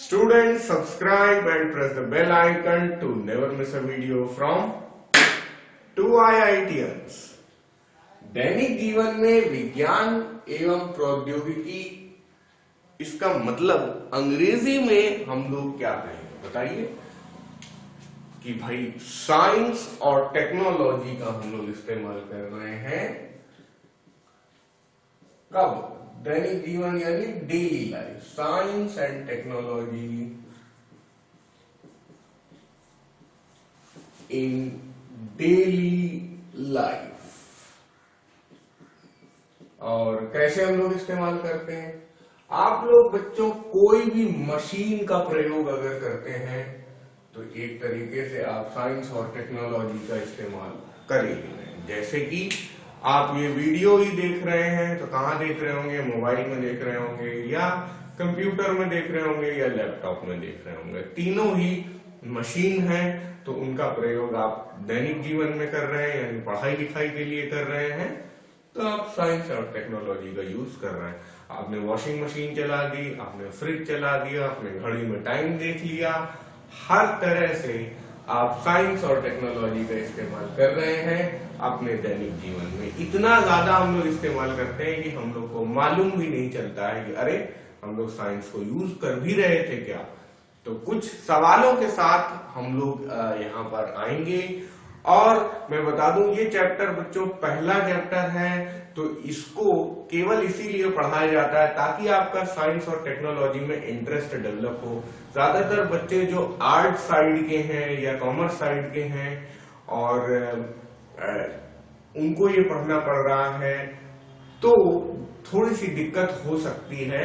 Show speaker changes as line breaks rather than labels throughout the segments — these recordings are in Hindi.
Students, subscribe and press the bell icon to never miss a video from 2IITians। दैनिक जीवन में विज्ञान एवं प्रौद्योगिकी, इसका मतलब अंग्रेजी में हम लोग क्या कहेंगे बताइए? कि भाई साइंस और टेक्नोलॉजी का हम लोग इस्तेमाल कर रहे हैं। कब? दैनिक जीवन यानी daily life. Science and technology in daily life. और कैसे हम लोग इस्तेमाल करते हैं? आप लोग बच्चों कोई भी मशीन का प्रयोग अगर करते हैं तो एक तरीके से आप साइंस और टेक्नोलॉजी का इस्तेमाल करेंगे। जैसे कि आप ये वीडियो ही देख रहे हैं तो कहाँ देख रहे होंगे? मोबाइल में देख रहे होंगे या कंप्यूटर में देख रहे होंगे या लैपटॉप में देख रहे होंगे। तीनों ही मशीन है तो उनका प्रयोग आप दैनिक जीवन में कर रहे हैं, यानी पढ़ाई लिखाई के लिए कर रहे हैं, तो आप साइंस और टेक्नोलॉजी का यूज कर रहे हैं। आपने वॉशिंग मशीन चला दी, आपने फ्रिज चला दिया, आपने घड़ी में टाइम देख लिया। हर तरह से आप साइंस और टेक्नोलॉजी का इस्तेमाल कर रहे हैं अपने दैनिक जीवन में। इतना ज्यादा हम लोग इस्तेमाल करते हैं कि हम लोग को मालूम भी नहीं चलता है कि अरे हम लोग साइंस को यूज कर भी रहे थे क्या। तो कुछ सवालों के साथ हम लोग यहाँ पर आएंगे। और मैं बता दूं ये चैप्टर बच्चों पहला चैप्टर है, तो इसको केवल इसीलिए पढ़ाया जाता है ताकि आपका साइंस और टेक्नोलॉजी में इंटरेस्ट डेवलप हो। ज्यादातर बच्चे जो आर्ट साइड के हैं या कॉमर्स साइड के हैं और उनको ये पढ़ना पड़ रहा है, तो थोड़ी सी दिक्कत हो सकती है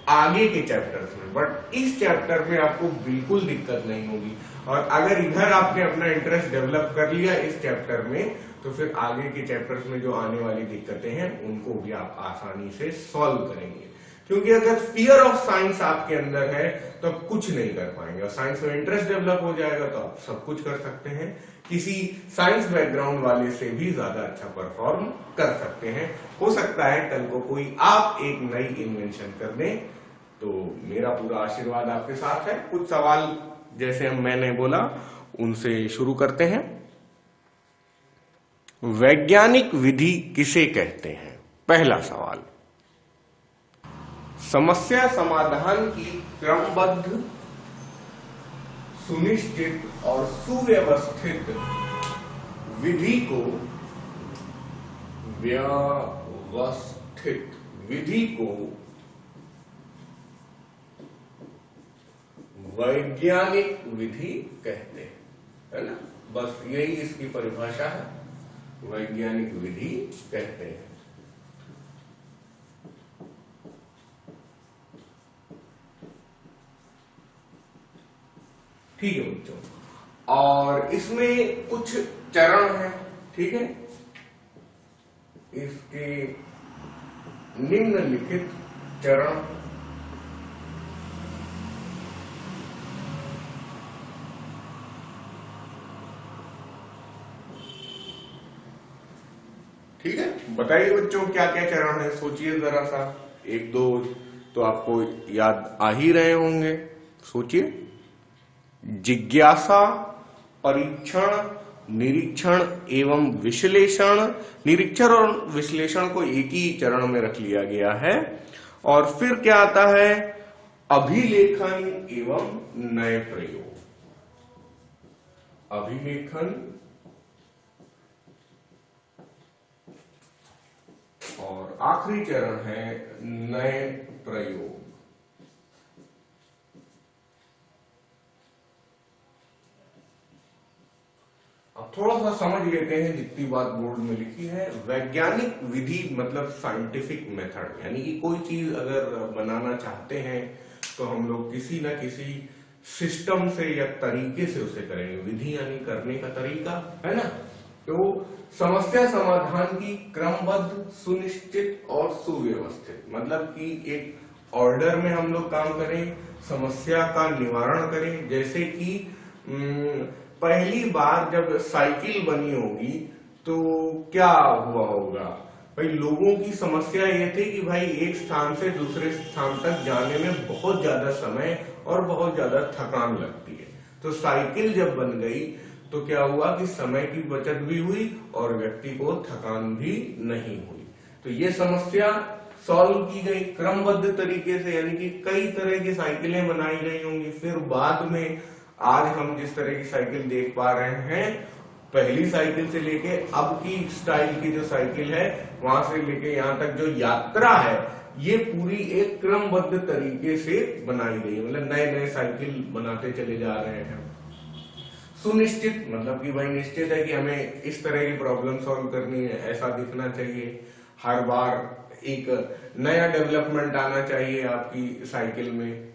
आगे के चैप्टर्स में। बट इस चैप्टर में आपको बिल्कुल दिक्कत नहीं होगी। और अगर इधर आपने अपना इंटरेस्ट डेवलप कर लिया इस चैप्टर में, तो फिर आगे के चैप्टर्स में जो आने वाली दिक्कतें हैं उनको भी आप आसानी से सॉल्व करेंगे। क्योंकि अगर फियर ऑफ साइंस आपके अंदर है तो आप कुछ नहीं कर पाएंगे, और साइंस में इंटरेस्ट डेवलप हो जाएगा तो आप सब कुछ कर सकते हैं। किसी साइंस बैकग्राउंड वाले से भी ज्यादा अच्छा परफॉर्म कर सकते हैं। हो सकता है कल को कोई आप एक नई इन्वेंशन कर दें, तो मेरा पूरा आशीर्वाद आपके साथ है। कुछ सवाल जैसे मैंने बोला उनसे शुरू करते हैं। वैज्ञानिक विधि किसे कहते हैं? पहला सवाल। समस्या समाधान की क्रमबद्ध, सुनिश्चित और सुव्यवस्थित विधि को वैज्ञानिक विधि कहते हैं, है ना? बस यही इसकी परिभाषा है, वैज्ञानिक विधि कहते हैं। ठीक है बच्चों, और इसमें कुछ चरण हैं, ठीक है? इसके निम्नलिखित चरण ठीक है। बताइए बच्चों क्या क्या चरण है, सोचिए जरा सा। एक दो तो आपको याद आ ही रहे होंगे, सोचिए। जिज्ञासा, परीक्षण, निरीक्षण एवं विश्लेषण। निरीक्षण और विश्लेषण को एक ही चरण में रख लिया गया है। और फिर क्या आता है? अभिलेखन एवं नए प्रयोग। अभिलेखन और आखिरी चरण है नए प्रयोग। अब थोड़ा सा समझ लेते हैं जितनी बात बोर्ड में लिखी है। वैज्ञानिक विधि मतलब साइंटिफिक मेथड, यानी कि कोई चीज अगर बनाना चाहते हैं तो हम लोग किसी ना किसी सिस्टम से या तरीके से उसे करेंगे। विधि यानी करने का तरीका, है ना? तो समस्या समाधान की क्रमबद्ध, सुनिश्चित और सुव्यवस्थित, मतलब कि एक ऑर्डर में हम लोग काम करें, समस्या का निवारण करें। जैसे कि पहली बार जब साइकिल बनी होगी तो क्या हुआ होगा? भाई लोगों की समस्या ये थी कि भाई एक स्थान से दूसरे स्थान तक जाने में बहुत ज्यादा ज्यादा समय और बहुत ज्यादा थकान लगती है। तो साइकिल जब बन गई तो क्या हुआ कि समय की बचत भी हुई और व्यक्ति को थकान भी नहीं हुई। तो ये समस्या सॉल्व की गई क्रमबद्ध तरीके से, यानी कि कई तरह की साइकिलें बनाई गई होंगी। फिर बाद में आज हम जिस तरह की साइकिल देख पा रहे हैं, पहली साइकिल से लेके अब की स्टाइल की जो साइकिल है, वहां से लेके यहाँ तक जो यात्रा है, ये पूरी एक क्रमबद्ध तरीके से बनाई गई है। मतलब नए नए साइकिल बनाते चले जा रहे हैं। सुनिश्चित मतलब कि भाई निश्चित है कि हमें इस तरह की प्रॉब्लम सॉल्व करनी है, ऐसा दिखना चाहिए। हर बार एक नया डेवलपमेंट आना चाहिए आपकी साइकिल में।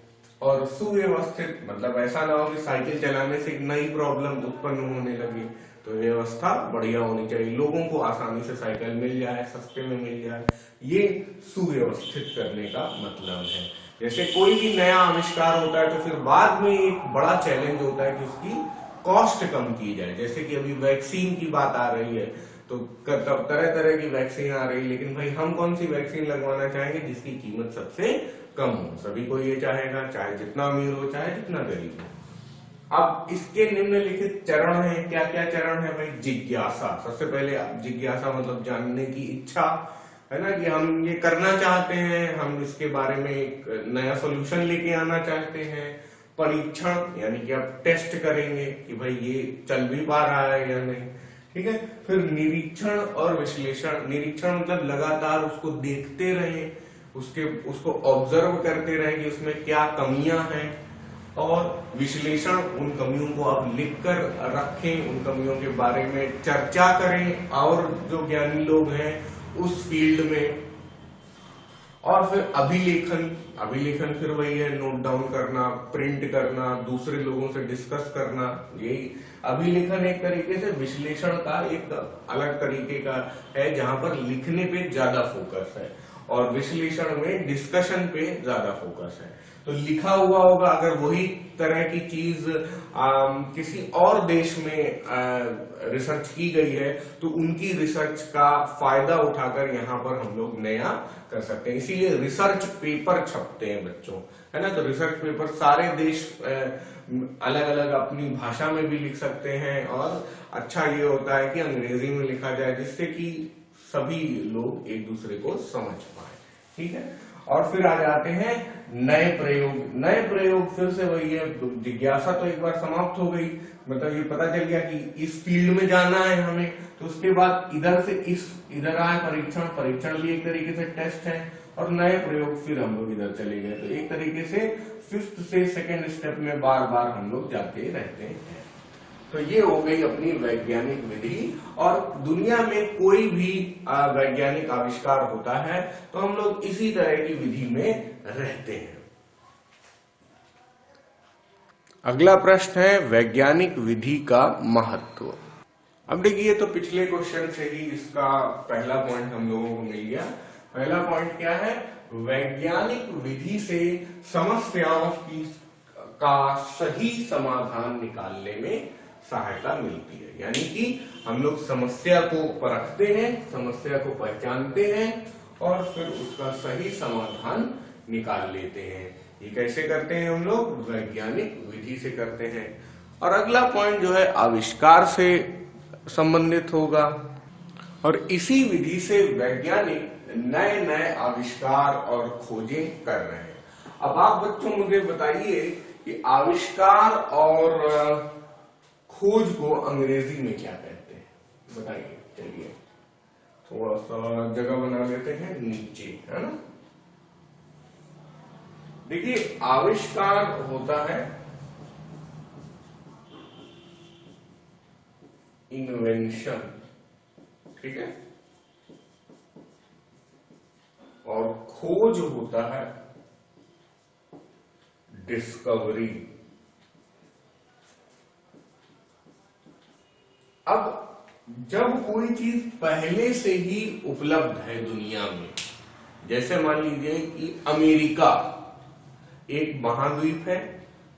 और सुव्यवस्थित मतलब ऐसा ना हो कि साइकिल चलाने से एक नई प्रॉब्लम उत्पन्न होने लगे। तो व्यवस्था बढ़िया होनी चाहिए, लोगों को आसानी से साइकिल मिल जाए, सस्ते में मिल जाए। ये सुव्यवस्थित करने का मतलब है। जैसे कोई भी नया आविष्कार होता है तो फिर बाद में एक बड़ा चैलेंज होता है कि उसकी कॉस्ट कम की जाए। जैसे कि अभी वैक्सीन की बात आ रही है, तो तरह तरह की वैक्सीन आ रही है, लेकिन भाई हम कौन सी वैक्सीन लगवाना चाहेंगे जिसकी कीमत सबसे कम हो? सभी को ये चाहेगा, चाहे जितना अमीर हो चाहे जितना गरीब हो। अब इसके निम्नलिखित चरण है। क्या क्या चरण है भाई? जिज्ञासा। सबसे पहले जिज्ञासा मतलब जानने की इच्छा, है ना, कि हम ये करना चाहते हैं, हम इसके बारे में एक नया सॉल्यूशन लेके आना चाहते हैं। परीक्षण यानी कि आप टेस्ट करेंगे कि भाई ये चल भी पा रहा है या नहीं, ठीक है। फिर निरीक्षण और विश्लेषण। निरीक्षण मतलब लगातार उसको देखते रहें, उसको ऑब्जर्व करते रहें कि उसमें क्या कमियां हैं। और विश्लेषण, उन कमियों को आप लिखकर रखें, उन कमियों के बारे में चर्चा करें और जो ज्ञानी लोग हैं उस फील्ड में। और फिर अभिलेखन। अभिलेखन फिर वही है, नोट डाउन करना, प्रिंट करना, दूसरे लोगों से डिस्कस करना। यही अभिलेखन एक तरीके से विश्लेषण का एक अलग तरीके का है, जहां पर लिखने पे ज्यादा फोकस है और विश्लेषण में डिस्कशन पे ज्यादा फोकस है। तो लिखा हुआ होगा, अगर वही तरह की चीज किसी और देश में रिसर्च की गई है तो उनकी रिसर्च का फायदा उठाकर यहाँ पर हम लोग नया कर सकते हैं। इसीलिए रिसर्च पेपर छपते हैं बच्चों, है ना। तो रिसर्च पेपर सारे देश अलग अलग अपनी भाषा में भी लिख सकते हैं और अच्छा ये होता है कि अंग्रेजी में लिखा जाए, जिससे कि सभी लोग एक दूसरे को समझ पाए, ठीक है। और फिर आ जाते हैं नए प्रयोग। नए प्रयोग फिर से वही है, जिज्ञासा तो एक बार समाप्त हो गई, मतलब ये पता चल गया कि इस फील्ड में जाना है हमें। तो उसके बाद इधर से इधर आए परीक्षण। परीक्षण भी एक तरीके से टेस्ट है और नए प्रयोग, फिर हम लोग इधर चले गए। तो एक तरीके से 5th से 2nd स्टेप में बार बार हम लोग जाते रहते हैं। तो ये हो गई अपनी वैज्ञानिक विधि। और दुनिया में कोई भी वैज्ञानिक आविष्कार होता है तो हम लोग इसी तरह की विधि में रहते हैं। अगला प्रश्न है वैज्ञानिक विधि का महत्व। अब देखिए, तो पिछले क्वेश्चन से ही इसका पहला पॉइंट हम लोगों को मिल गया। पहला पॉइंट क्या है? वैज्ञानिक विधि से समस्याओं का सही समाधान निकालने में सहायता मिलती है। यानी कि हम लोग समस्या को परखते हैं, समस्या को पहचानते हैं और फिर उसका सही समाधान निकाल लेते हैं। ये कैसे करते हैं हम लोग? वैज्ञानिक विधि से करते हैं। और अगला पॉइंट जो है आविष्कार से संबंधित होगा और इसी विधि से वैज्ञानिक नए नए आविष्कार और खोजें कर रहे हैं। अब आप बच्चों मुझे बताइए कि आविष्कार और खोज को अंग्रेजी में क्या कहते हैं? बताइए। चलिए थोड़ा सा जगह बना लेते हैं नीचे, है ना। देखिए, आविष्कार होता है इन्वेंशन, ठीक है, और खोज होता है डिस्कवरी। अब जब कोई चीज पहले से ही उपलब्ध है दुनिया में, जैसे मान लीजिए कि अमेरिका एक महाद्वीप है,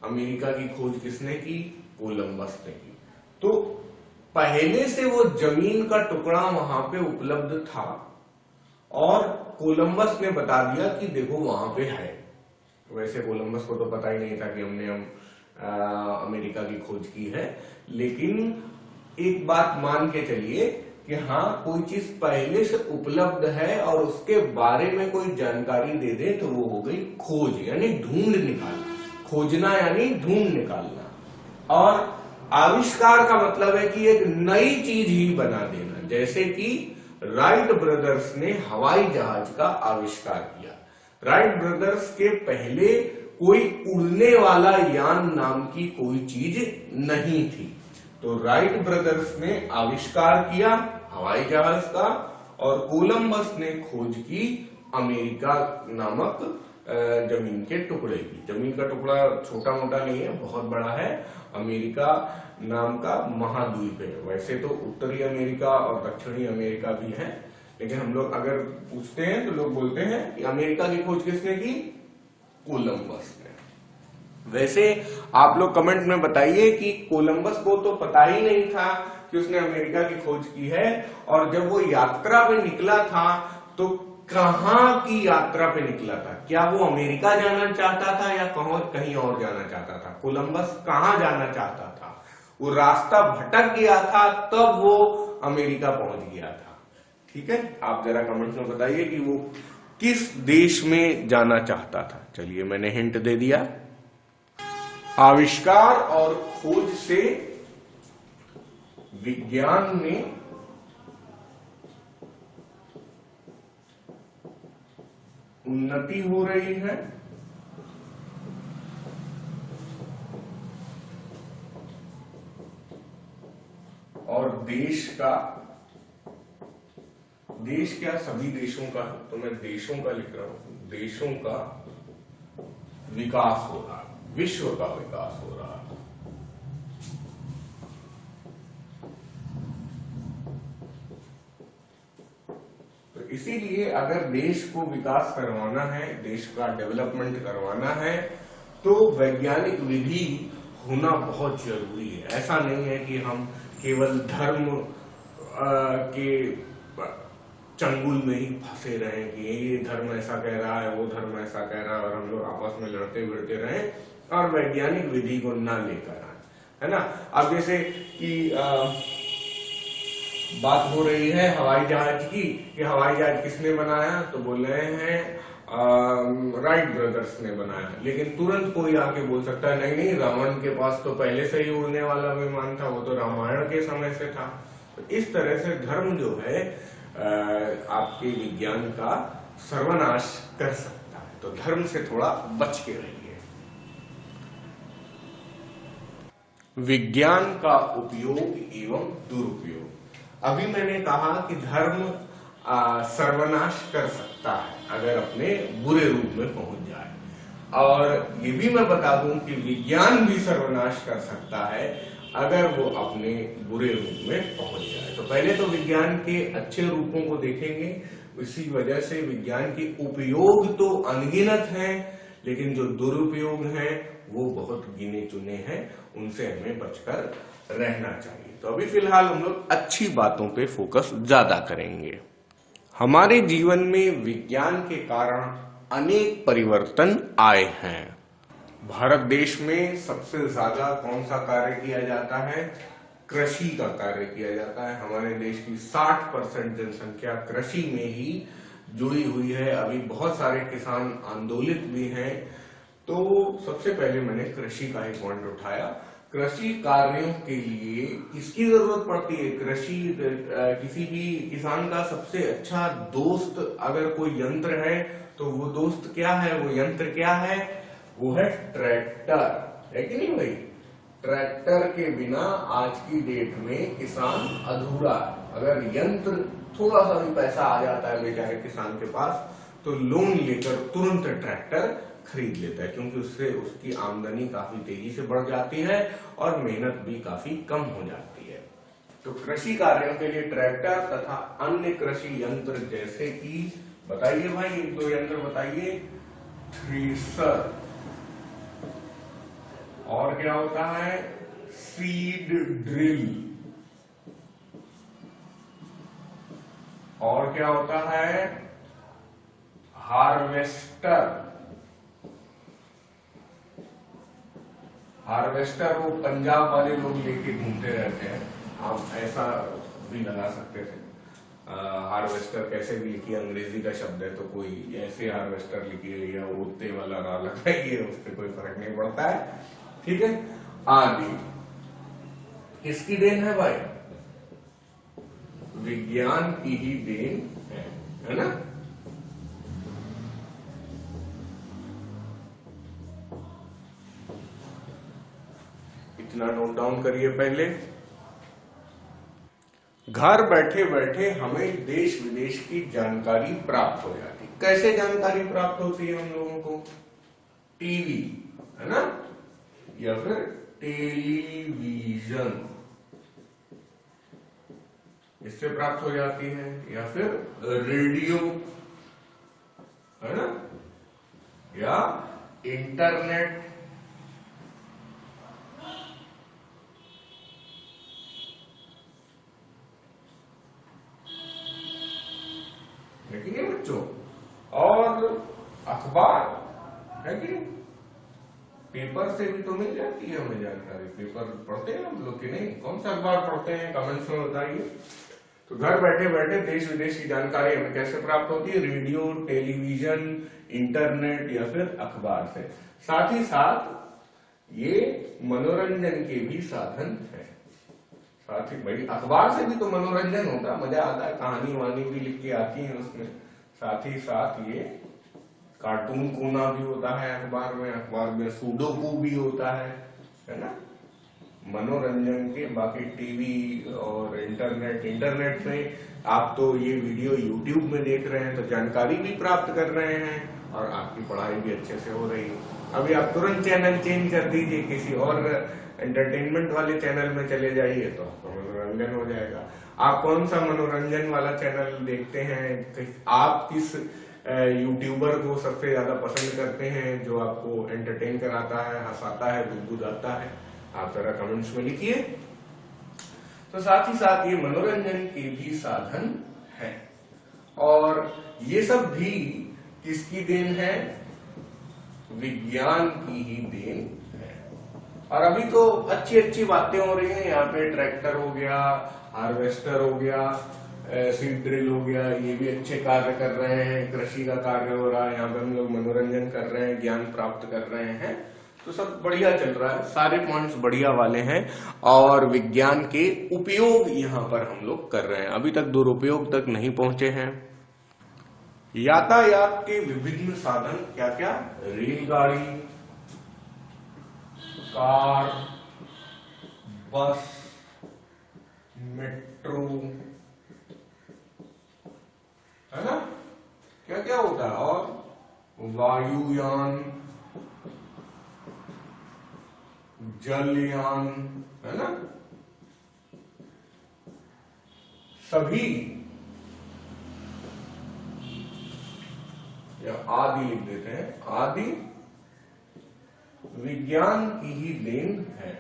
अमेरिका की खोज किसने की? कोलंबस ने की। तो पहले से वो जमीन का टुकड़ा वहां पे उपलब्ध था और कोलंबस ने बता दिया कि देखो वहां पे है। वैसे कोलंबस को तो पता ही नहीं था कि हमने अमेरिका की खोज की है, लेकिन एक बात मान के चलिए कि हाँ, कोई चीज पहले से उपलब्ध है और उसके बारे में कोई जानकारी दे दे तो वो हो गई खोज, यानी ढूंढ निकालना। खोजना यानी ढूंढ निकालना। और आविष्कार का मतलब है कि एक नई चीज ही बना देना। जैसे कि राइट ब्रदर्स ने हवाई जहाज का आविष्कार किया। राइट ब्रदर्स के पहले कोई उड़ने वाला यान नाम की कोई चीज नहीं थी, तो राइट ब्रदर्स ने आविष्कार किया हवाई जहाज का, और कोलंबस ने खोज की अमेरिका नामक जमीन के टुकड़े की। जमीन का टुकड़ा छोटा मोटा नहीं है, बहुत बड़ा है। अमेरिका नाम का महाद्वीप है। वैसे तो उत्तरी अमेरिका और दक्षिणी अमेरिका भी है, लेकिन हम लोग अगर पूछते हैं तो लोग बोलते हैं कि अमेरिका की खोज किसने की? कोलंबस ने। वैसे आप लोग कमेंट में बताइए कि कोलंबस को तो पता ही नहीं था कि उसने अमेरिका की खोज की है, और जब वो यात्रा पे निकला था तो कहाँ की यात्रा पे निकला था? क्या वो अमेरिका जाना चाहता था या कहीं और जाना चाहता था? कोलंबस कहाँ जाना चाहता था? वो रास्ता भटक गया था, तब वो अमेरिका पहुंच गया था। ठीक है, आप जरा कमेंट में बताइए कि वो किस देश में जाना चाहता था। चलिए, मैंने हिंट दे दिया। आविष्कार और खोज से विज्ञान में उन्नति हो रही है, और देश क्या, सभी देशों का, तो मैं देशों का लिख रहा हूं, देशों का विकास हो रहा है, विश्व का विकास हो रहा है। तो इसीलिए अगर देश को विकास करवाना है, देश का डेवलपमेंट करवाना है, तो वैज्ञानिक विधि होना बहुत जरूरी है। ऐसा नहीं है कि हम केवल धर्म के चंगुल में ही फंसे रहे कि ये धर्म ऐसा कह रहा है, वो धर्म ऐसा कह रहा है, और हम लोग आपस में लड़ते भिड़ते रहे और वैज्ञानिक विधि को ना लेकर आए, है ना। अब जैसे कि बात हो रही है हवाई जहाज की, कि हवाई जहाज किसने बनाया, तो बोल रहे हैं राइट ब्रदर्स ने बनाया। लेकिन तुरंत कोई आके बोल सकता है नहीं नहीं, रावण के पास तो पहले से ही उड़ने वाला विमान था, वो तो रामायण के समय से था। तो इस तरह से धर्म जो है आपके विज्ञान का सर्वनाश कर सकता है, तो धर्म से थोड़ा बच के रहिए। विज्ञान का उपयोग एवं दुरुपयोग। अभी मैंने कहा कि धर्म सर्वनाश कर सकता है अगर अपने बुरे रूप में पहुंच जाए, और ये भी मैं बता दूं कि विज्ञान भी सर्वनाश कर सकता है अगर वो अपने बुरे रूप में पहुंच जाए। तो पहले तो विज्ञान के अच्छे रूपों को देखेंगे। इसी वजह से विज्ञान के उपयोग तो अनगिनत हैं, लेकिन जो दुरुपयोग हैं वो बहुत गिने चुने हैं, उनसे हमें बचकर रहना चाहिए। तो अभी फिलहाल हम लोग अच्छी बातों पे फोकस ज्यादा करेंगे। हमारे जीवन में विज्ञान के कारण अनेक परिवर्तन आए हैं। भारत देश में सबसे ज्यादा कौन सा कार्य किया जाता है? कृषि का कार्य किया जाता है। हमारे देश की 60% जनसंख्या कृषि में ही जुड़ी हुई है। अभी बहुत सारे किसान आंदोलित भी हैं। तो सबसे पहले मैंने कृषि का ही पॉइंट उठाया। कृषि कार्यों के लिए किसकी जरूरत पड़ती है? कृषि किसी भी किसान का सबसे अच्छा दोस्त अगर कोई यंत्र है तो वो दोस्त क्या है, वो यंत्र क्या है? वो है ट्रैक्टर, है कि नहीं भाई? ट्रैक्टर के बिना आज की डेट में किसान अधूरा है। अगर यंत्र थोड़ा सा भी पैसा आ जाता है बेचारे किसान के पास, तो लोन लेकर तुरंत ट्रैक्टर खरीद लेता है, क्योंकि उससे उसकी आमदनी काफी तेजी से बढ़ जाती है और मेहनत भी काफी कम हो जाती है। तो कृषि कार्यों के लिए ट्रैक्टर तथा अन्य कृषि यंत्र जैसे कि बताइए भाई, एक दो यंत्र बताइए। थ्रेसर, और क्या होता है? सीड ड्रिल, और क्या होता है? हार्वेस्टर, हार्वेस्टर वो पंजाब वाले लोग लेके घूमते रहते हैं, आप ऐसा भी लगा सकते थे। हार्वेस्टर कैसे भी लिखिए, अंग्रेजी का शब्द है तो कोई ऐसे हार्वेस्टर लिखिए या उड़ते वाला रा लगाइए, उससे कोई फर्क नहीं पड़ता है, ठीक है। आदि किसकी देन है भाई? विज्ञान की ही देन है ना। इतना नोट डाउन करिए पहले। घर बैठे बैठे हमें देश विदेश की जानकारी प्राप्त हो जाती। कैसे जानकारी प्राप्त होती है हम लोगों को? टीवी, है ना, या फिर टेलीविजन, इससे प्राप्त हो जाती है, या फिर रेडियो, है ना, या इंटरनेट, लेकिन ये बच्चों, और अखबार है कि पेपर से भी तो मिल जाती है हमें जानकारी। पेपर पढ़ते हैं हम लोग कि नहीं? कौन सा अखबार पढ़ते हैं, कमेंट्स में बताइए। तो घर बैठे बैठे देश विदेश की जानकारी हमें कैसे प्राप्त होती है? रेडियो, टेलीविजन, इंटरनेट या फिर अखबार से। साथ ही साथ ये मनोरंजन के भी साधन है। साथ ही भाई अखबार से भी तो मनोरंजन होता है, मजा आता है, कहानी वानी भी लिख के आती है उसमें। साथ ही साथ ये कार्टून कोना भी होता है अखबार में सुडोकू भी होता है ना। मनोरंजन के बाकी टीवी और इंटरनेट में आप तो ये वीडियो यूट्यूब में देख रहे हैं तो जानकारी भी प्राप्त कर रहे हैं और आपकी पढ़ाई भी अच्छे से हो रही है। अभी आप तुरंत चैनल चेंज कर दीजिए, किसी और एंटरटेनमेंट वाले चैनल में चले जाइए तो आपका मनोरंजन हो जाएगा। आप कौन सा मनोरंजन वाला चैनल देखते हैं? आप किस यूट्यूबर को सबसे ज्यादा पसंद करते हैं जो आपको एंटरटेन कराता है, हंसाता है, गुदगुदाता है? आप जरा कमेंट्स में लिखिए। तो साथ ही साथ ये मनोरंजन के भी साधन है और ये सब भी किसकी देन है? विज्ञान की ही देन है। और अभी तो अच्छी अच्छी बातें हो रही हैं, यहाँ पे ट्रैक्टर हो गया, हार्वेस्टर हो गया, सीड ड्रिल हो गया, ये भी अच्छे कार्य कर रहे हैं, कृषि का कार्य हो रहा है, यहाँ पे हम लोग मनोरंजन कर रहे हैं, ज्ञान प्राप्त कर रहे हैं, तो सब बढ़िया चल रहा है, सारे पॉइंट्स बढ़िया वाले हैं और विज्ञान के उपयोग यहाँ पर हम लोग कर रहे हैं। अभी तक दुरुपयोग तक नहीं पहुंचे हैं। यातायात के विभिन्न साधन क्या क्या? रेलगाड़ी, कार, बस, मेट्रो, है ना, क्या क्या होता है, और वायुयान, जलयान, है ना, सभी या आदि लिख देते हैं, आदि विज्ञान की ही देन है।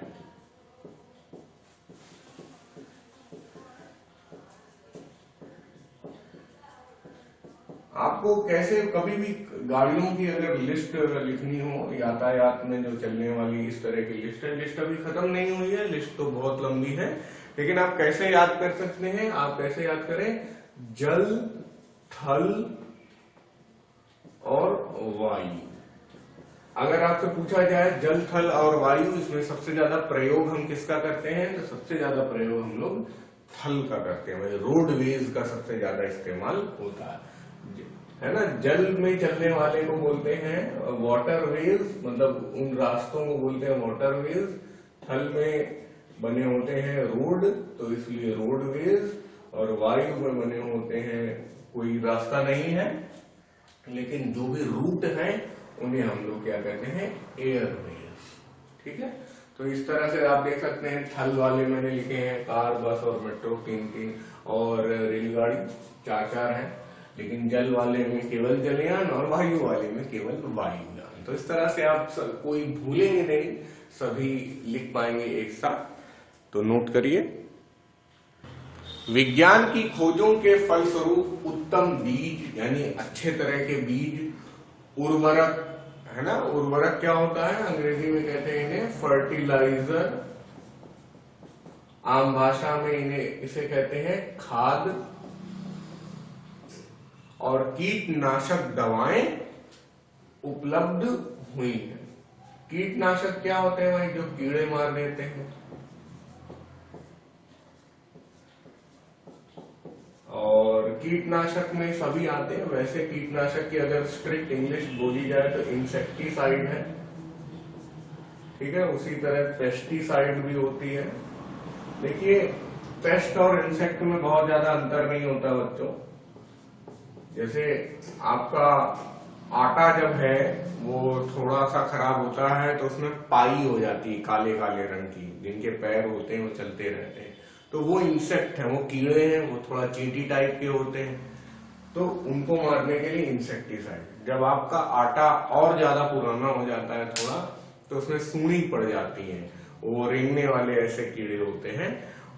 आपको कैसे कभी भी गाड़ियों की अगर लिस्ट लिखनी हो, यातायात में जो चलने वाली इस तरह की लिस्ट अभी खत्म नहीं हुई है, लिस्ट तो बहुत लंबी है, लेकिन आप कैसे याद कर सकते हैं? आप कैसे याद करें? जल, थल और वायु। अगर आपसे पूछा जाए जल, थल और वायु, इसमें सबसे ज्यादा प्रयोग हम किसका करते हैं? तो सबसे ज्यादा प्रयोग हम लोग थल का करते हैं, रोडवेज का सबसे ज्यादा इस्तेमाल होता है ना। जल में चलने वाले को बोलते हैं वाटरवेज, मतलब उन रास्तों को बोलते हैं वाटरवेज। थल में बने होते हैं रोड, तो इसलिए रोडवेज, और वायु में बने होते हैं कोई रास्ता नहीं है लेकिन जो भी रूट है उन्हें हम लोग क्या कहते हैं? एयरवेज। ठीक है, तो इस तरह से आप देख सकते हैं थल वाले मैंने लिखे हैं कार, बस और मेट्रो 3-3, और रेलगाड़ी 4-4 हैं, लेकिन जल वाले में केवल जलयान और वायु वाले में केवल वायुयान। तो इस तरह से आप कोई भूलेंगे नहीं, सभी लिख पाएंगे एक साथ। तो नोट करिए, विज्ञान की खोजों के फलस्वरूप उत्तम बीज यानी अच्छे तरह के बीज, उर्वरक, है ना। उर्वरक क्या होता है, अंग्रेजी में कहते हैं इन्हें फर्टिलाइजर, आम भाषा में इसे कहते हैं खाद, और कीटनाशक दवाएं उपलब्ध हुई हैं। कीटनाशक क्या होते हैं भाई, जो कीड़े मार देते हैं। और कीटनाशक में सभी आते हैं। वैसे कीटनाशक की अगर स्ट्रिक्ट इंग्लिश बोली जाए तो इंसेक्टिसाइड है, ठीक है। उसी तरह पेस्टिसाइड भी होती है। देखिए, पेस्ट और इंसेक्ट में बहुत ज्यादा अंतर नहीं होता बच्चों। जैसे आपका आटा जब है वो थोड़ा सा खराब होता है तो उसमें पाई हो जाती है काले काले रंग की, जिनके पैर होते हैं वो चलते रहते हैं, तो वो इंसेक्ट है, वो कीड़े हैं, वो थोड़ा चींटी टाइप के होते हैं, तो उनको मारने के लिए इंसेक्टिसाइड। जब आपका आटा और ज्यादा पुराना हो जाता है थोड़ा, तो उसमें सूड़ी पड़ जाती है, वो रेंगने वाले ऐसे कीड़े होते हैं।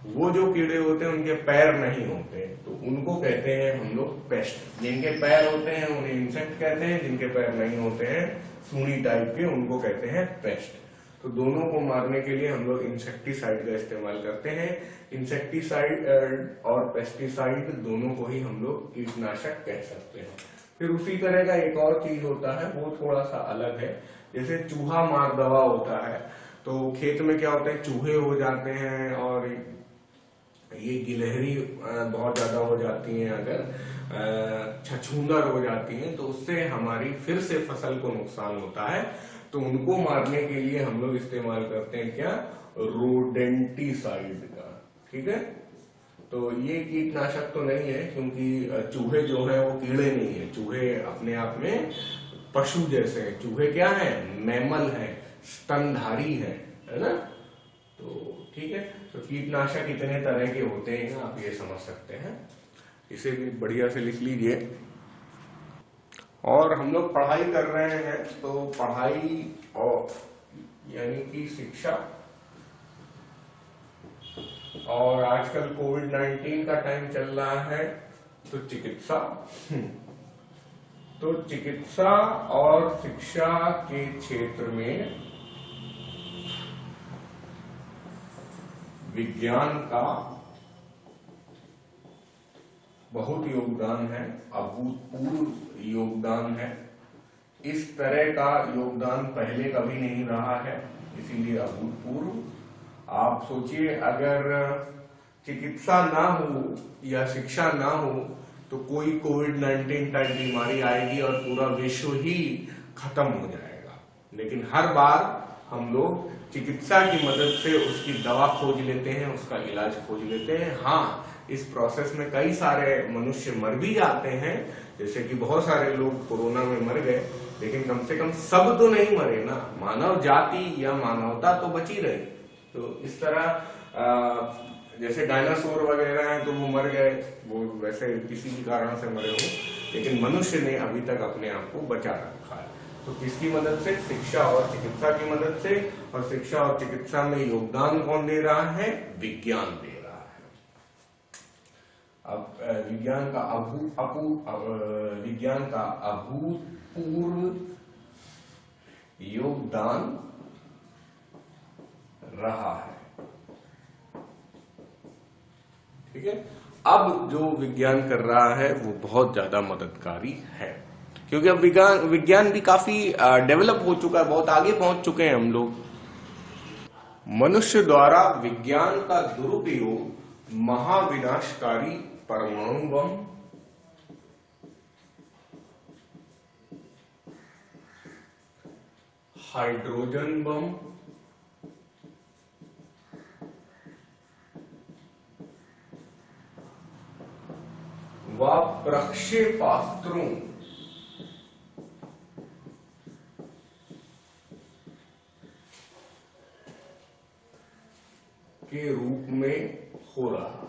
वो जो कीड़े होते हैं उनके पैर नहीं होते, तो उनको कहते हैं हम लोग पेस्ट। जिनके पैर होते हैं उन्हें इंसेक्ट कहते हैं, जिनके पैर नहीं होते हैं सूड़ी टाइप के, उनको कहते हैं पेस्ट। तो दोनों को मारने के लिए हम लोग इंसेक्टिसाइड का इस्तेमाल करते हैं। इंसेक्टिसाइड और पेस्टिसाइड दोनों को ही हम लोग कीटनाशक कह सकते हैं। फिर उसी तरह का एक और चीज होता है, वो थोड़ा सा अलग है। जैसे चूहा मार दवा होता है, तो खेत में क्या होता है, चूहे हो जाते हैं और ये गिलहरी बहुत ज्यादा हो जाती हैं, अगर छछूंदर हो जाती हैं, तो उससे हमारी फिर से फसल को नुकसान होता है। तो उनको मारने के लिए हम लोग इस्तेमाल करते हैं क्या, रोडेंटिसाइड का, ठीक है। तो ये कीटनाशक तो नहीं है, क्योंकि चूहे जो है वो कीड़े नहीं है, चूहे अपने आप में पशु जैसे हैं। चूहे क्या है, मैमल है, स्तनधारी है ना। तो ठीक है, तो कीटनाशक इतने तरह के होते हैं, आप ये समझ सकते हैं। इसे भी बढ़िया से लिख लीजिए। और हम लोग पढ़ाई कर रहे हैं, तो पढ़ाई और यानी कि शिक्षा, और आजकल कोविड-19 का टाइम चल रहा है, तो चिकित्सा। तो चिकित्सा और शिक्षा के क्षेत्र में विज्ञान का बहुत योगदान है, अभूतपूर्व योगदान है। इस तरह का योगदान पहले कभी नहीं रहा है, इसीलिए अभूतपूर्व। आप सोचिए, अगर चिकित्सा ना हो या शिक्षा ना हो तो कोई कोविड-19 टाइप बीमारी आएगी और पूरा विश्व ही खत्म हो जाएगा। लेकिन हर बार हम लोग चिकित्सा की मदद से उसकी दवा खोज लेते हैं, उसका इलाज खोज लेते हैं। हाँ, इस प्रोसेस में कई सारे मनुष्य मर भी जाते हैं, जैसे कि बहुत सारे लोग कोरोना में मर गए, लेकिन कम से कम सब तो नहीं मरे ना, मानव जाति या मानवता तो बची रही। तो इस तरह जैसे डायनासोर वगैरह हैं तो वो मर गए, वो वैसे किसी भी कारण से मरे हो, लेकिन मनुष्य ने अभी तक अपने आप को बचा रखा है। तो किसकी मदद से, शिक्षा और चिकित्सा की मदद से। और शिक्षा और चिकित्सा में योगदान कौन दे रहा है, विज्ञान दे रहा है। अब विज्ञान का अभूतपूर्व योगदान रहा है, ठीक है। अब जो विज्ञान कर रहा है वो बहुत ज्यादा मददकारी है, क्योंकि अब विज्ञान भी काफी डेवलप हो चुका है, बहुत आगे पहुंच चुके हैं हम लोग। मनुष्य द्वारा विज्ञान का दुरुपयोग महाविनाशकारी परमाणु बम, हाइड्रोजन बम, व प्रक्षेपास्त्रों के रूप में हो रहा है।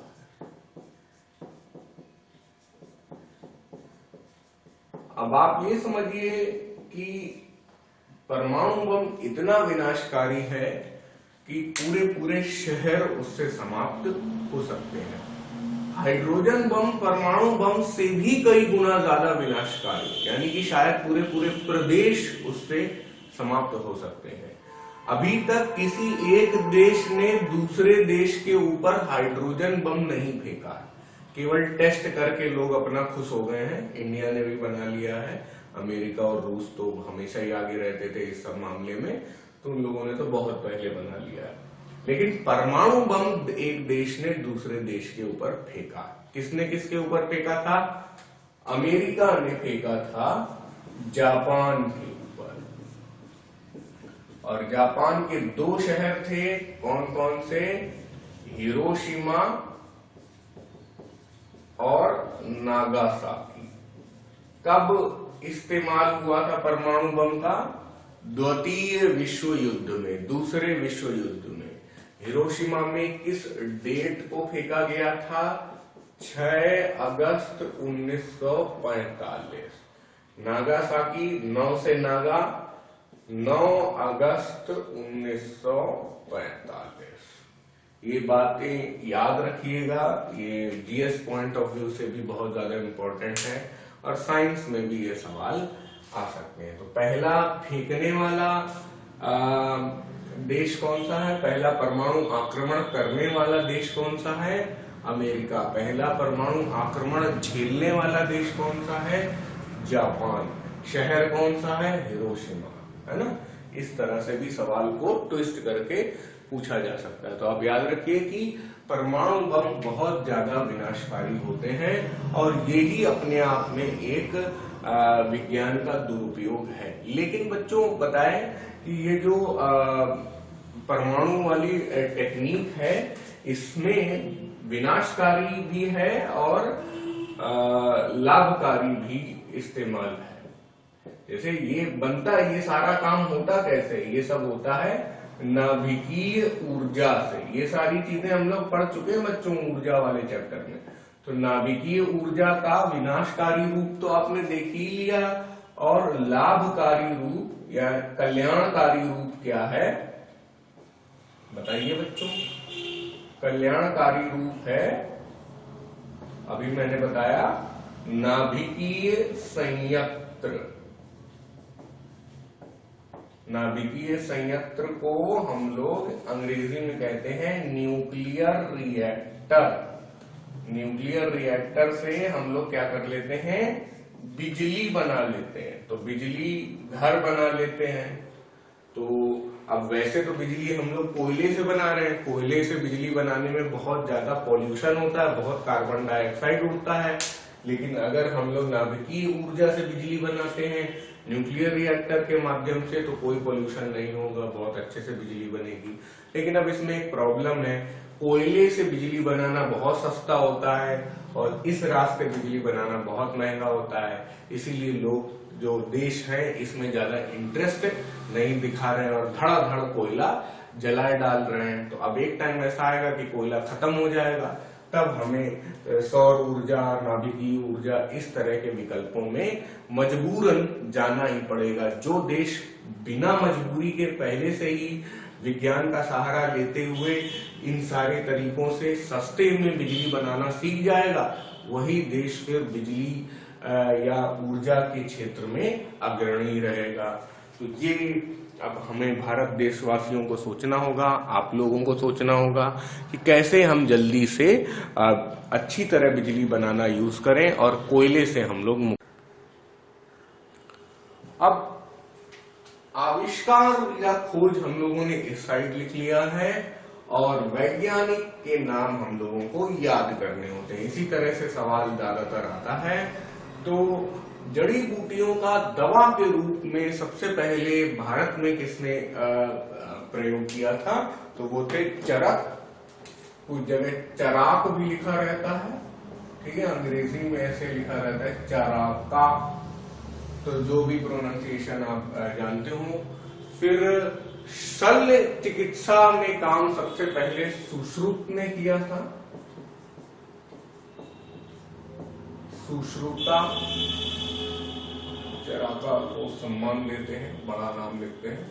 अब आप ये समझिए कि परमाणु बम इतना विनाशकारी है कि पूरे पूरे शहर उससे समाप्त हो सकते हैं। हाइड्रोजन बम परमाणु बम से भी कई गुना ज्यादा विनाशकारी, यानी कि शायद पूरे पूरे प्रदेश उससे समाप्त हो सकते हैं। अभी तक किसी एक देश ने दूसरे देश के ऊपर हाइड्रोजन बम नहीं फेंका है, केवल टेस्ट करके लोग अपना खुश हो गए हैं। इंडिया ने भी बना लिया है, अमेरिका और रूस तो हमेशा ही आगे रहते थे इस सब मामले में, तो उन लोगों ने तो बहुत पहले बना लिया है। लेकिन परमाणु बम एक देश ने दूसरे देश के ऊपर फेंका। किसने किसके ऊपर फेंका था? अमेरिका ने फेंका था जापान के ऊपर, और जापान के 2 शहर थे, कौन कौन से? हिरोशिमा और नागासाकी। कब इस्तेमाल हुआ था परमाणु बम का? द्वितीय विश्व युद्ध में, दूसरे विश्व युद्ध में। हिरोशिमा में किस डेट को फेंका गया था? 6 अगस्त 1945। नागासाकी, 9 से नागा, 9 अगस्त 1945। ये बातें याद रखिएगा, ये जीएस पॉइंट ऑफ व्यू से भी बहुत ज्यादा इंपॉर्टेंट है, और साइंस में भी ये सवाल आ सकते हैं। तो पहला फेंकने वाला देश कौन सा है? पहला परमाणु आक्रमण करने वाला देश कौन सा है? अमेरिका। पहला परमाणु आक्रमण झेलने वाला देश कौन सा है? जापान। शहर कौन सा है? हिरोशिमा, है ना। इस तरह से भी सवाल को ट्विस्ट करके पूछा जा सकता है। तो आप याद रखिए कि परमाणु बम बहुत ज्यादा विनाशकारी होते हैं, और यही अपने आप में एक विज्ञान का दुरुपयोग है। लेकिन बच्चों बताएं कि ये जो परमाणु वाली टेक्निक है, इसमें विनाशकारी भी है और लाभकारी भी इस्तेमाल है। जैसे ये बनता है, ये सारा काम होता कैसे? ये सब होता है नाभिकीय ऊर्जा से। ये सारी चीजें हम लोग पढ़ चुके हैं बच्चों ऊर्जा वाले चैप्टर में। तो नाभिकीय ऊर्जा का विनाशकारी रूप तो आपने देख ही लिया, और लाभकारी रूप या कल्याणकारी रूप क्या है? बताइए बच्चों। कल्याणकारी रूप है, अभी मैंने बताया, नाभिकीय संयंत्र। नाभिकीय संयंत्र को हम लोग अंग्रेजी में कहते हैं न्यूक्लियर रिएक्टर। न्यूक्लियर रिएक्टर से हम लोग क्या कर लेते हैं? बिजली बना लेते हैं। तो बिजली घर बना लेते हैं। तो अब वैसे तो बिजली हम लोग कोयले से बना रहे हैं, कोयले से बिजली बनाने में बहुत ज्यादा पॉल्यूशन होता है, बहुत कार्बन डाइऑक्साइड उड़ता है। लेकिन अगर हम लोग नाभिकीय ऊर्जा से बिजली बनाते हैं न्यूक्लियर रिएक्टर के माध्यम से, तो कोई पॉल्यूशन नहीं होगा, बहुत अच्छे से बिजली बनेगी। लेकिन अब इसमें एक प्रॉब्लम है, कोयले से बिजली बनाना बहुत सस्ता होता है और इस रास्ते बिजली बनाना बहुत महंगा होता है। इसीलिए लोग जो देश है इसमें ज्यादा इंटरेस्ट नहीं दिखा रहे हैं और धड़ाधड़ कोयला जलाए डाल रहे हैं। तो अब एक टाइम ऐसा आएगा कि कोयला खत्म हो जाएगा, तब हमें सौर ऊर्जा, नाभिकीय ऊर्जा, इस तरह के विकल्पों में मजबूरन जाना ही पड़ेगा। जो देश बिना मजबूरी के पहले से ही विज्ञान का सहारा लेते हुए इन सारे तरीकों से सस्ते में बिजली बनाना सीख जाएगा, वही देश फिर बिजली या ऊर्जा के क्षेत्र में अग्रणी रहेगा। तो ये अब हमें भारत देशवासियों को सोचना होगा, आप लोगों को सोचना होगा कि कैसे हम जल्दी से अच्छी तरह बिजली बनाना यूज करें और कोयले से हम लोग अब आविष्कार या खोज हम लोगों ने इस साइड लिख लिया है और वैज्ञानिक के नाम हम लोगों को याद करने होते हैं। इसी तरह से सवाल ज्यादातर आता है। तो जड़ी बूटियों का दवा के रूप में सबसे पहले भारत में किसने प्रयोग किया था? तो वो थे चरक। कुछ जगह चराक भी लिखा रहता है, ठीक है, अंग्रेजी में ऐसे लिखा रहता है चराका, तो जो भी प्रोनाउंसिएशन आप जानते हो। फिर शल्य चिकित्सा में काम सबसे पहले सुश्रुत ने किया था। सुश्रुता, चराका को सम्मान देते हैं, बड़ा नाम लिखते हैं,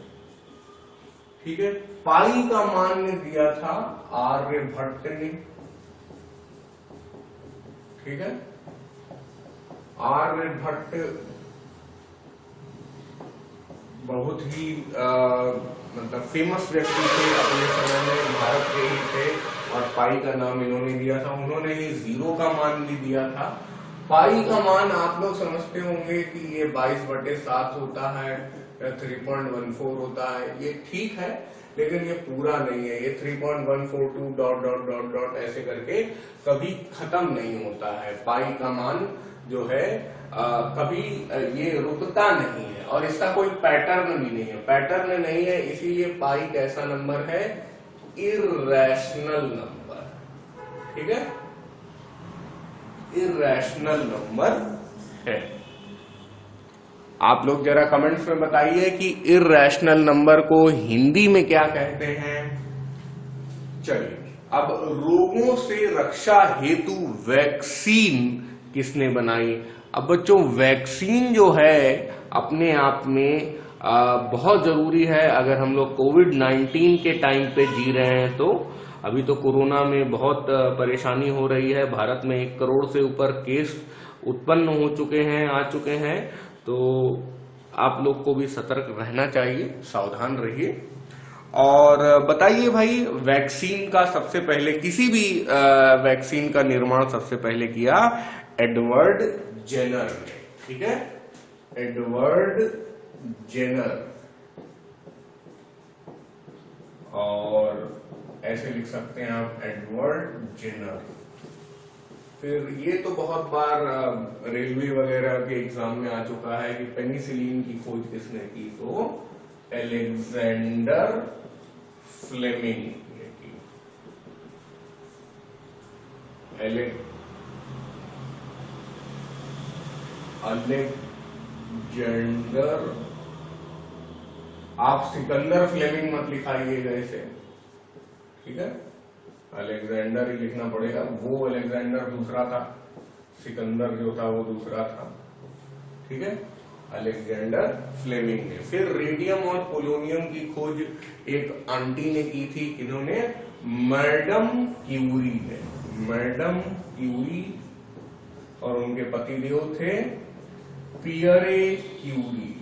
ठीक है। पाई का मान्य दिया था आर्यभट्ट ने। ठीक है। आर्यभट्ट बहुत ही मतलब फेमस व्यक्ति थे अपने समय में, भारत के ही थे, और पाई का नाम इन्होंने दिया था। उन्होंने ही जीरो का मान भी दिया था। पाई का मान आप लोग समझते होंगे कि ये 22/7 होता है या 3.14 होता है, ये ठीक है, लेकिन ये पूरा नहीं है। ये 3.142 डॉट डॉट डॉट डॉट ऐसे करके कभी खत्म नहीं होता है। पाई का मान जो है कभी ये रुकता नहीं है, और इसका कोई पैटर्न भी नहीं है। पैटर्न नहीं है, इसीलिए पाई कैसा नंबर है? इर्रेशनल नंबर, ठीक है, इर्रेशनल नंबर है। आप लोग जरा कमेंट्स में बताइए कि इर्रेशनल नंबर को हिंदी में क्या कहते हैं। चलिए, अब रोगों से रक्षा हेतु वैक्सीन किसने बनाई? अब बच्चों, वैक्सीन जो है अपने आप में बहुत जरूरी है। अगर हम लोग कोविड-19 के टाइम पे जी रहे हैं तो अभी तो कोरोना में बहुत परेशानी हो रही है। भारत में 1 करोड़ से ऊपर केस उत्पन्न हो चुके हैं, आ चुके हैं। तो आप लोग को भी सतर्क रहना चाहिए, सावधान रहिए। और बताइए भाई, वैक्सीन का सबसे पहले, किसी भी वैक्सीन का निर्माण सबसे पहले किया एडवर्ड जेनर ने, ठीक है, एडवर्ड जेनर। और ऐसे लिख सकते हैं आप, एडवर्ड जेनर। फिर ये तो बहुत बार रेलवे वगैरह के एग्जाम में आ चुका है कि पेनिसिलिन की खोज किसने की? तो अलेक्जेंडर फ्लेमिंग ने की। अलेक्जेंडर, आप सिकंदर फ्लेमिंग मत लिखाइएगा इसे, ठीक है, अलेक्जेंडर ही लिखना पड़ेगा। वो अलेक्जेंडर दूसरा था, सिकंदर जो था वो दूसरा था, ठीक है, अलेक्जेंडर फ्लेमिंग ने। फिर रेडियम और पोलोनियम की खोज एक आंटी ने की थी, इन्होंने मैडम क्यूरी ने, मैडम क्यूरी, और उनके पतिदेव थे पियरे क्यूरी।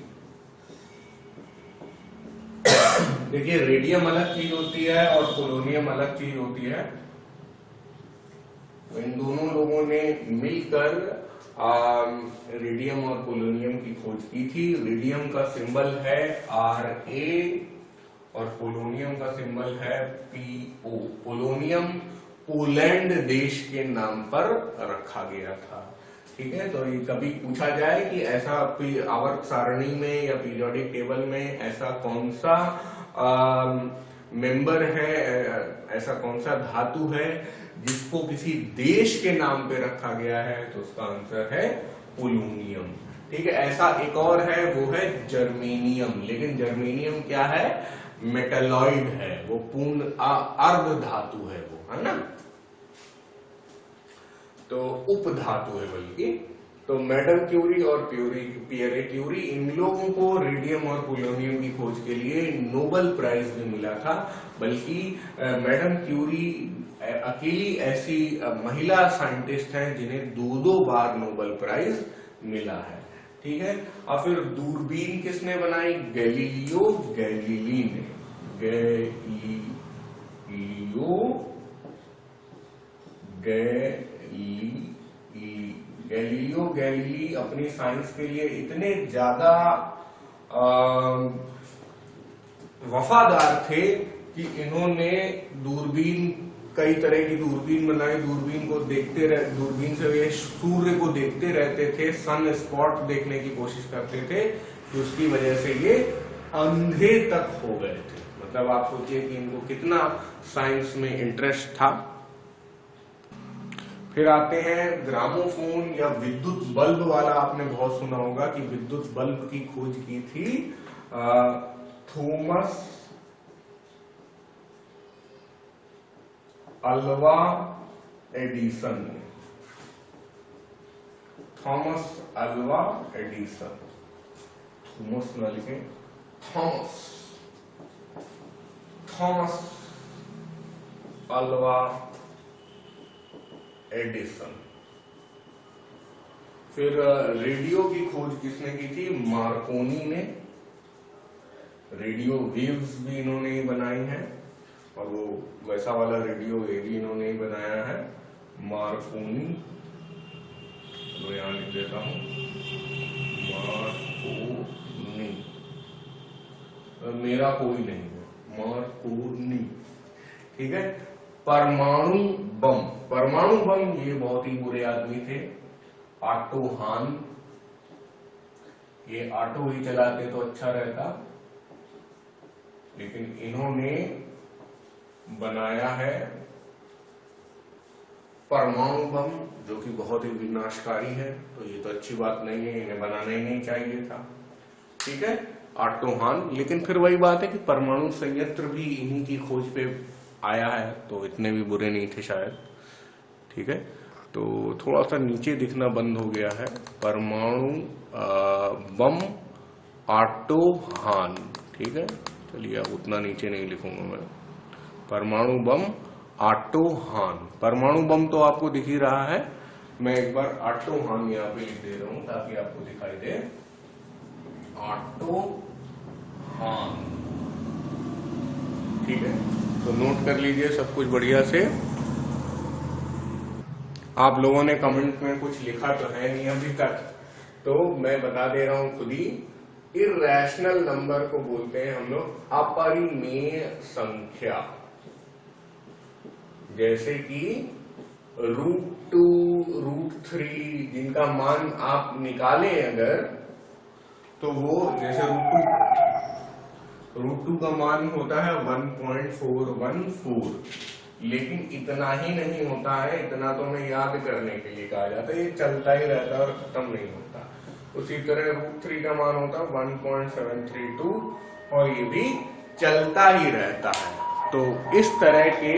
देखिए, रेडियम अलग चीज होती है और पोलोनियम अलग चीज होती है। तो इन दोनों लोगों ने मिलकर रेडियम और पोलोनियम की खोज की थी। रेडियम का सिंबल है Ra और पोलोनियम का सिंबल है Po। पोलोनियम पोलैंड देश के नाम पर रखा गया था, ठीक है। तो ये कभी पूछा जाए कि ऐसा आवर्त सारणी में या पीरियोडिक टेबल में ऐसा कौन सा मेंबर है, ऐसा कौन सा धातु है जिसको किसी देश के नाम पे रखा गया है, तो उसका आंसर है पोलोनियम, ठीक है। ऐसा एक और है, वो है जर्मेनियम। लेकिन जर्मेनियम क्या है? मेटलॉइड है, वो पूर्ण अर्ध धातु है, वो है ना, तो उप धातु है बल्कि। तो मैडम क्यूरी और पियरे क्यूरी, इन लोगों को रेडियम और पोलोनियम की खोज के लिए नोबेल प्राइज भी मिला था। बल्कि मैडम क्यूरी अकेली ऐसी महिला साइंटिस्ट हैं जिन्हें 2-2 बार नोबेल प्राइज मिला है, ठीक है। और फिर दूरबीन किसने बनाई? गैलीलियो गैलीली ने, गैलीलियो गैलीली अपनी साइंस के लिए इतने ज्यादा वफादार थे कि इन्होंने दूरबीन, कई तरह की दूरबीन बनाई। दूरबीन को देखते रह, दूरबीन से वे सूर्य को देखते रहते थे, सन स्पॉट देखने की कोशिश करते थे, कि उसकी वजह से ये अंधे तक हो गए थे। मतलब आप सोचिए कि इनको कितना साइंस में इंटरेस्ट था। फिर आते हैं ग्रामोफोन या विद्युत बल्ब वाला। आपने बहुत सुना होगा कि विद्युत बल्ब की खोज की थी थॉमस अल्वा एडिसन ने, थॉमस अल्वा एडिसन, थॉमस न लिखे, थॉमस अल्वा एडिसन, फिर रेडियो की खोज किसने की थी? मार्कोनी ने। रेडियो वेव्स भी इन्होंने ही बनाई हैं, और वो वैसा वाला रेडियो ये भी इन्होंने ही बनाया है, मार्कोनी। तो यहां लिख देता हूं, मार्कोनी, मेरा कोई नहीं है, मार्कोनी। ठीक है। परमाणु बम, परमाणु बम ये बहुत ही बुरे आदमी थे, ऑटो हान। ये ऑटो ही चलाते तो अच्छा रहता, लेकिन इन्होंने बनाया है परमाणु बम, जो कि बहुत ही विनाशकारी है। तो ये तो अच्छी बात नहीं है, इन्हें बनाना ही नहीं चाहिए था। ठीक है, ऑटो हान। लेकिन फिर वही बात है कि परमाणु संयंत्र भी इन्हीं की खोज पे आया है, तो इतने भी बुरे नहीं थे शायद। ठीक है, तो थोड़ा सा नीचे दिखना बंद हो गया है, परमाणु बम ऑटो हान। ठीक है, चलिए अब उतना नीचे नहीं लिखूंगा मैं। परमाणु बम ऑटो हान, परमाणु बम तो आपको दिख ही रहा है, मैं एक बार ऑटो हान यहाँ पे लिख दे रहा हूं ताकि आपको दिखाई दे, ऑटो हान। ठीक है, तो नोट कर लीजिए सब कुछ बढ़िया से। आप लोगों ने कमेंट में कुछ लिखा तो है नहीं अभी तक, तो मैं बता दे रहा हूं खुद ही। इर्रेशनल नंबर को बोलते हैं हम लोग अपरिमेय संख्या, जैसे कि √2, √3, जिनका मान आप निकालें अगर, तो वो जैसे √2 का मान होता है 1.414, लेकिन इतना ही नहीं होता है, इतना तो हमें याद करने के लिए कहा जाता है, ये चलता ही रहता है और खत्म नहीं होता। उसी तरह √3 का मान होता है 1.732, और ये भी चलता ही रहता है। तो इस तरह के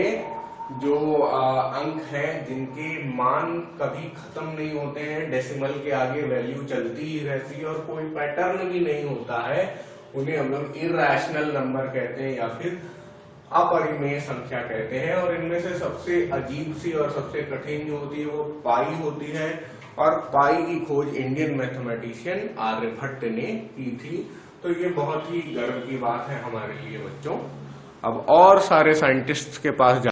जो अंक हैं जिनके मान कभी खत्म नहीं होते हैं, डेसिमल के आगे वैल्यू चलती ही रहती है और कोई पैटर्न भी नहीं होता है, उन्हें हम लोग इर्रेशनल नंबर कहते हैं या फिर अपरिमेय संख्या कहते हैं। और इनमें से सबसे अजीब सी और सबसे कठिन जो होती है वो पाई होती है, और पाई की खोज इंडियन मैथमेटिशियन आर्यभट्ट ने की थी। तो ये बहुत ही गर्व की बात है हमारे लिए बच्चों। अब और सारे साइंटिस्ट्स के पास